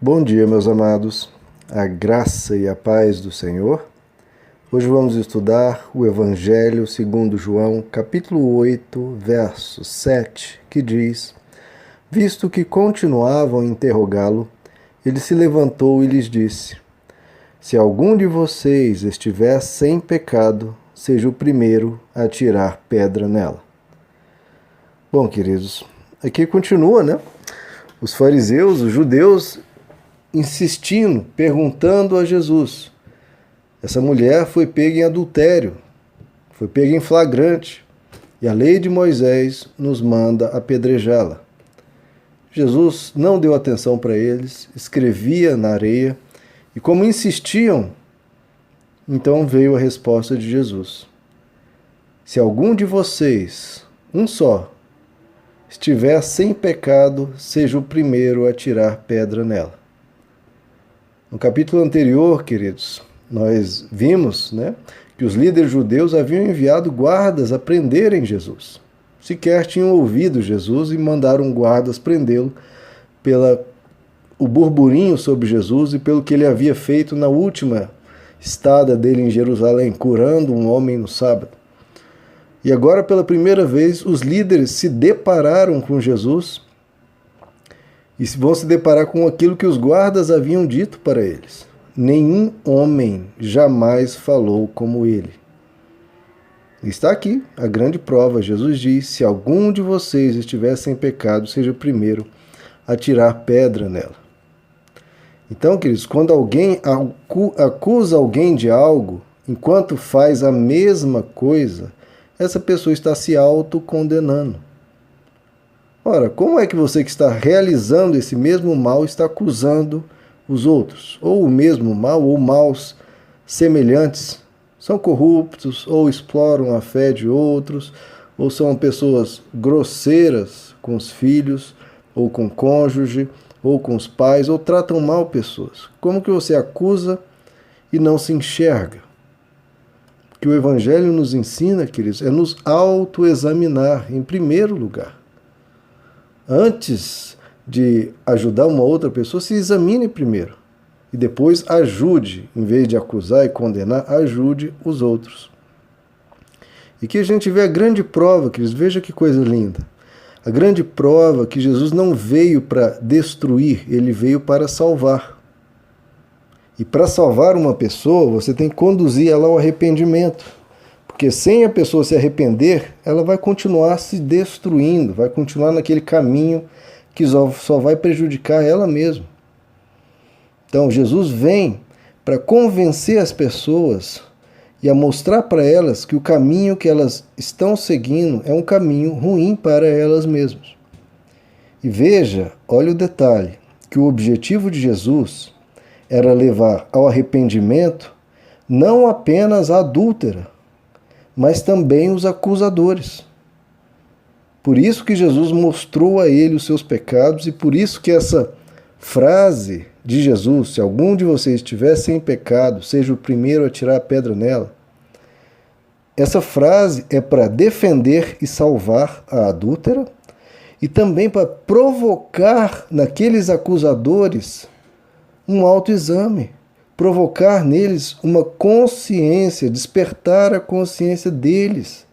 Bom dia, meus amados, a graça e a paz do Senhor. Hoje vamos estudar o Evangelho segundo João, capítulo 8, verso 7, que diz: Visto que continuavam a interrogá-lo, ele se levantou e lhes disse: Se algum de vocês estiver sem pecado, seja o primeiro a tirar pedra nela. Bom, queridos, aqui continua, né? Os fariseus, os judeus, insistindo, perguntando a Jesus. Essa mulher foi pega em adultério, foi pega em flagrante, e a lei de Moisés nos manda apedrejá-la. Jesus não deu atenção para eles, escrevia na areia, e como insistiam, então veio a resposta de Jesus: Se algum de vocês, um só, estiver sem pecado, seja o primeiro a tirar pedra nela. No capítulo anterior, queridos, nós vimos, que os líderes judeus haviam enviado guardas a prenderem Jesus. Sequer tinham ouvido Jesus e mandaram guardas prendê-lo pelo burburinho sobre Jesus e pelo que ele havia feito na última estada dele em Jerusalém, curando um homem no sábado. E agora, pela primeira vez, os líderes se depararam com Jesus e vão se deparar com aquilo que os guardas haviam dito para eles. Nenhum homem jamais falou como ele. Está aqui a grande prova. Jesus diz: se algum de vocês estiver sem pecado, seja o primeiro a tirar pedra nela. Então, queridos, quando alguém acusa alguém de algo, enquanto faz a mesma coisa, essa pessoa está se autocondenando. Ora, como é que você que está realizando esse mesmo mal está acusando os outros? Ou o mesmo mal, ou maus semelhantes. São corruptos, ou exploram a fé de outros, ou são pessoas grosseiras com os filhos, ou com o cônjuge, ou com os pais, ou tratam mal pessoas. Como que você acusa e não se enxerga? O que o Evangelho nos ensina, queridos, é nos autoexaminar em primeiro lugar. Antes de ajudar uma outra pessoa, se examine primeiro. E depois ajude, em vez de acusar e condenar, ajude os outros. E que a gente vê a grande prova, queridos, veja que coisa linda. A grande prova que Jesus não veio para destruir, ele veio para salvar. E para salvar uma pessoa, você tem que conduzir ela ao arrependimento. Porque sem a pessoa se arrepender, ela vai continuar se destruindo, vai continuar naquele caminho que só vai prejudicar ela mesma. Então, Jesus vem para convencer as pessoas e a mostrar para elas que o caminho que elas estão seguindo é um caminho ruim para elas mesmas. E veja, olha o detalhe, que o objetivo de Jesus era levar ao arrependimento não apenas a adúltera, mas também os acusadores. Por isso que Jesus mostrou a ele os seus pecados e por isso que essa frase de Jesus, se algum de vocês estiver sem pecado, seja o primeiro a tirar a pedra nela, essa frase é para defender e salvar a adúltera e também para provocar naqueles acusadores um autoexame, provocar neles uma consciência, despertar a consciência deles,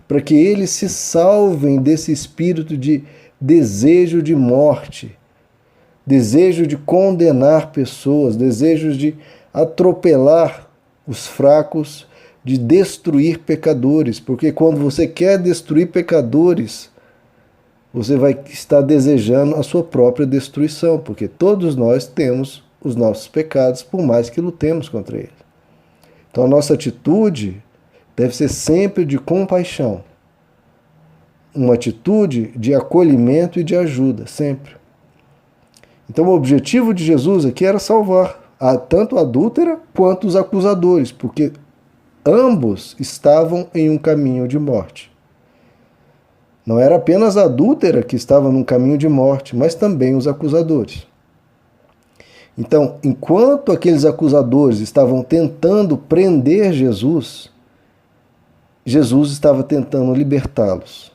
para que eles se salvem desse espírito de desejo de morte, desejo de condenar pessoas, desejo de atropelar os fracos, de destruir pecadores, porque quando você quer destruir pecadores, você vai estar desejando a sua própria destruição, porque todos nós temos os nossos pecados, por mais que lutemos contra eles. Então a nossa atitude deve ser sempre de compaixão, uma atitude de acolhimento e de ajuda, sempre. Então o objetivo de Jesus aqui era salvar tanto a adúltera quanto os acusadores, porque ambos estavam em um caminho de morte. Não era apenas a adúltera que estava num caminho de morte, mas também os acusadores. Então, enquanto aqueles acusadores estavam tentando prender Jesus, Jesus estava tentando libertá-los.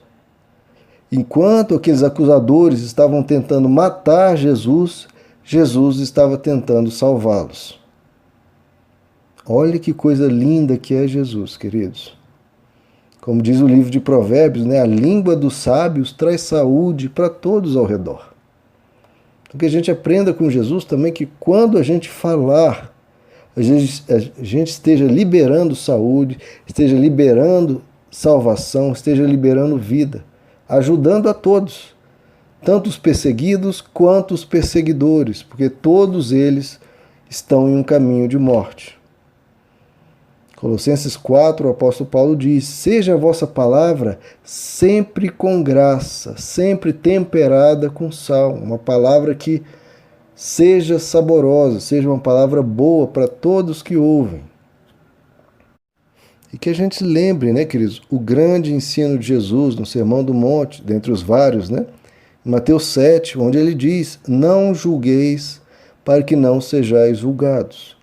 Enquanto aqueles acusadores estavam tentando matar Jesus, Jesus estava tentando salvá-los. Olha que coisa linda que é Jesus, queridos. Como diz o livro de Provérbios, né? A língua dos sábios traz saúde para todos ao redor. Então que a gente aprenda com Jesus também que quando a gente falar, a gente esteja liberando saúde, esteja liberando salvação, esteja liberando vida, ajudando a todos, tanto os perseguidos quanto os perseguidores, porque todos eles estão em um caminho de morte. Colossenses 4, o apóstolo Paulo diz: seja a vossa palavra sempre com graça, sempre temperada com sal, uma palavra que seja saborosa, seja uma palavra boa para todos que ouvem. E que a gente lembre, né, queridos, o grande ensino de Jesus no Sermão do Monte, dentre os vários, né? Em Mateus 7, onde ele diz: não julgueis para que não sejais julgados.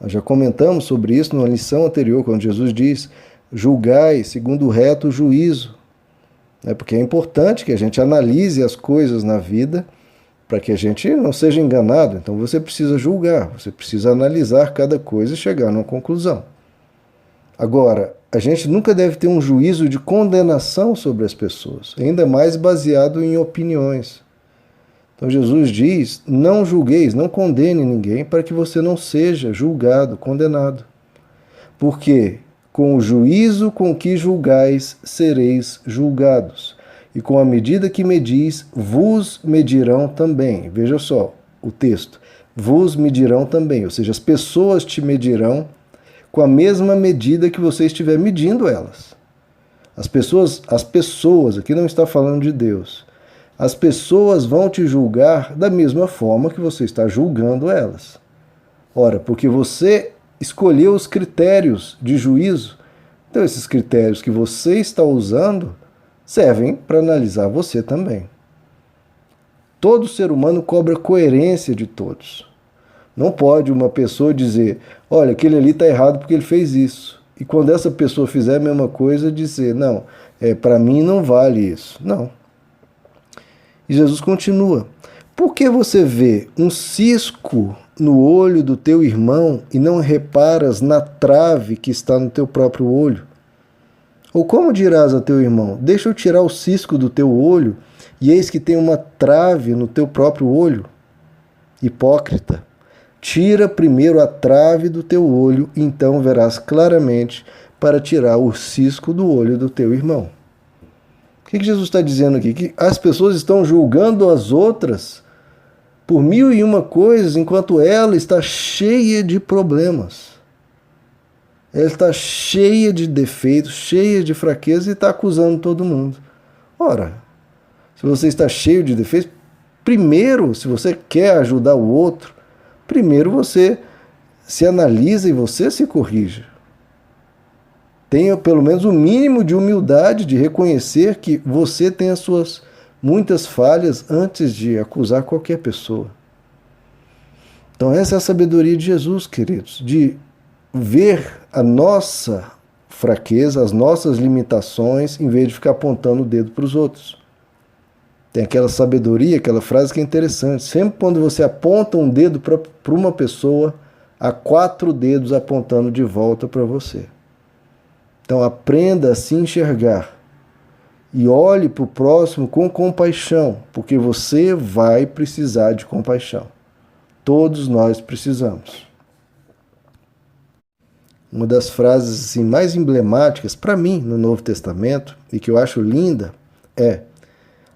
Nós já comentamos sobre isso numa lição anterior, quando Jesus diz: julgai segundo o reto juízo. Porque é importante que a gente analise as coisas na vida para que a gente não seja enganado. Então você precisa julgar, você precisa analisar cada coisa e chegar numa conclusão. Agora, a gente nunca deve ter um juízo de condenação sobre as pessoas, ainda mais baseado em opiniões. Então Jesus diz: não julgueis, não condene ninguém, para que você não seja julgado, condenado. Porque com o juízo com que julgais, sereis julgados. E com a medida que medis, vos medirão também. Veja só o texto. Vos medirão também. Ou seja, as pessoas te medirão com a mesma medida que você estiver medindo elas. As pessoas, aqui não está falando de Deus. As pessoas vão te julgar da mesma forma que você está julgando elas. Ora, porque você escolheu os critérios de juízo, então esses critérios que você está usando servem para analisar você também. Todo ser humano cobra coerência de todos. Não pode uma pessoa dizer: olha, aquele ali está errado porque ele fez isso. E quando essa pessoa fizer a mesma coisa, dizer: não, para mim não vale isso. Não. E Jesus continua: por que você vê um cisco no olho do teu irmão e não reparas na trave que está no teu próprio olho? Ou como dirás a teu irmão: deixa eu tirar o cisco do teu olho, e eis que tem uma trave no teu próprio olho? Hipócrita, tira primeiro a trave do teu olho, então verás claramente para tirar o cisco do olho do teu irmão. O que Jesus está dizendo aqui? Que as pessoas estão julgando as outras por 1001 coisas, enquanto ela está cheia de problemas. Ela está cheia de defeitos, cheia de fraqueza e está acusando todo mundo. Ora, se você está cheio de defeitos, primeiro, se você quer ajudar o outro, primeiro você se analisa e você se corrija. Tenha pelo menos o mínimo de humildade de reconhecer que você tem as suas muitas falhas antes de acusar qualquer pessoa. Então essa é a sabedoria de Jesus, queridos, de ver a nossa fraqueza, as nossas limitações, em vez de ficar apontando o dedo para os outros. Tem aquela sabedoria, aquela frase que é interessante. Sempre quando você aponta um dedo para uma pessoa, há 4 dedos apontando de volta para você. Então aprenda a se enxergar e olhe para o próximo com compaixão, porque você vai precisar de compaixão. Todos nós precisamos. Uma das frases assim, mais emblemáticas para mim no Novo Testamento e que eu acho linda é: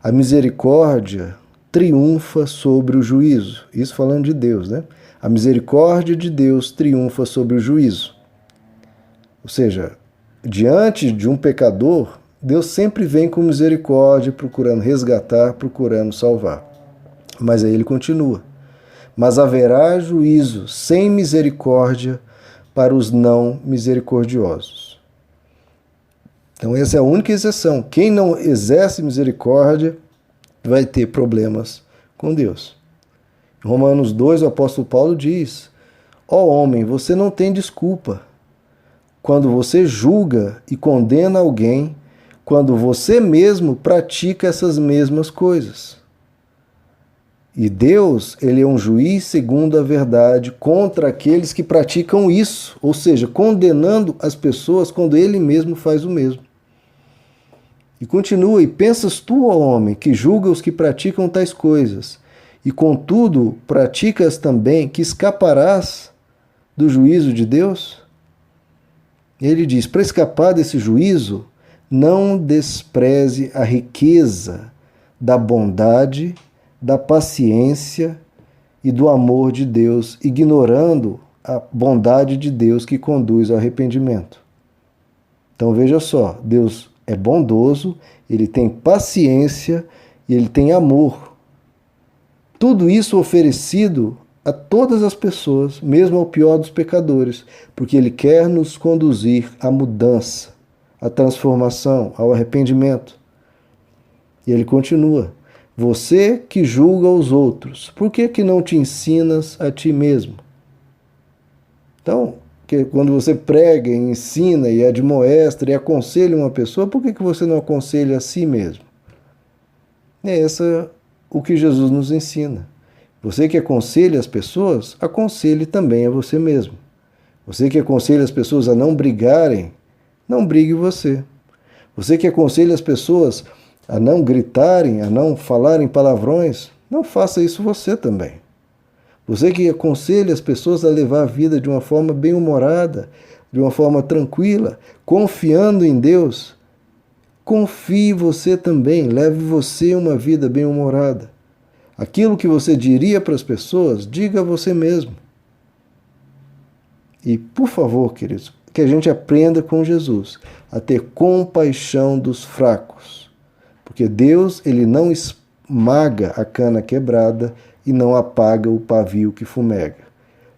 a misericórdia triunfa sobre o juízo. Isso falando de Deus, né? A misericórdia de Deus triunfa sobre o juízo. Ou seja, diante de um pecador, Deus sempre vem com misericórdia, procurando resgatar, procurando salvar. Mas aí ele continua: mas haverá juízo sem misericórdia para os não misericordiosos. Então essa é a única exceção. Quem não exerce misericórdia vai ter problemas com Deus. Em Romanos 2, o apóstolo Paulo diz: ó homem, você não tem desculpa quando você julga e condena alguém, quando você mesmo pratica essas mesmas coisas. E Deus, ele é um juiz segundo a verdade contra aqueles que praticam isso, ou seja, condenando as pessoas quando ele mesmo faz o mesmo. E continua, e pensas tu, ó homem, que julga os que praticam tais coisas, e contudo praticas também, que escaparás do juízo de Deus? Ele diz, para escapar desse juízo, não despreze a riqueza da bondade, da paciência e do amor de Deus, ignorando a bondade de Deus que conduz ao arrependimento. Então veja só, Deus é bondoso, ele tem paciência e ele tem amor. Tudo isso oferecido a todas as pessoas, mesmo ao pior dos pecadores, porque ele quer nos conduzir à mudança, à transformação, ao arrependimento. E ele continua, você que julga os outros, por que não te ensinas a ti mesmo? Então, quando você prega, ensina e admoesta e aconselha uma pessoa, por que você não aconselha a si mesmo? É essa o que Jesus nos ensina. Você que aconselha as pessoas, aconselhe também a você mesmo. Você que aconselha as pessoas a não brigarem, não brigue você. Você que aconselha as pessoas a não gritarem, a não falarem palavrões, não faça isso você também. Você que aconselha as pessoas a levar a vida de uma forma bem-humorada, de uma forma tranquila, confiando em Deus, confie você também, leve você uma vida bem-humorada. Aquilo que você diria para as pessoas, diga a você mesmo. E, por favor, queridos, que a gente aprenda com Jesus a ter compaixão dos fracos. Porque Deus, ele não esmaga a cana quebrada e não apaga o pavio que fumega.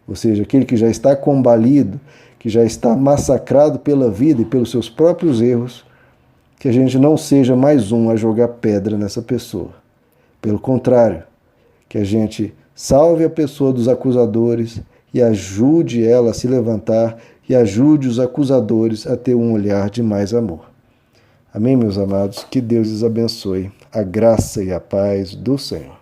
Ou seja, aquele que já está combalido, que já está massacrado pela vida e pelos seus próprios erros, que a gente não seja mais um a jogar pedra nessa pessoa. Pelo contrário, que a gente salve a pessoa dos acusadores e ajude ela a se levantar e ajude os acusadores a ter um olhar de mais amor. Amém, meus amados? Que Deus os abençoe. A graça e a paz do Senhor.